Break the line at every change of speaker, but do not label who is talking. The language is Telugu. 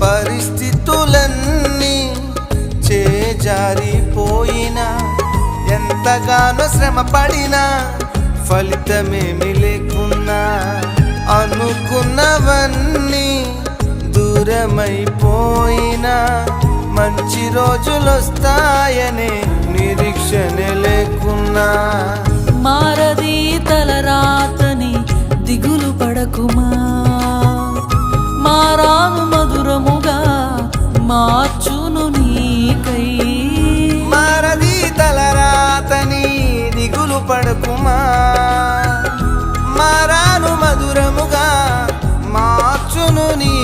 పరిస్థితులన్నీ చేజారిపోయినా ఎంతగానో శ్రమ పడినా ఫలితమేమి లేకున్నా అనుకున్నవన్నీ దూరమైపోయినా మంచి రోజులొస్తాయనే నిరీక్షణ లేకున్నా
మారది తలరాతని దిగులు పడకుమా, మారాను మధురముగా మార్చును నీకై.
మారది తలరాతని దిగులు పడకుమా, మారాను మధురముగా మార్చును నీ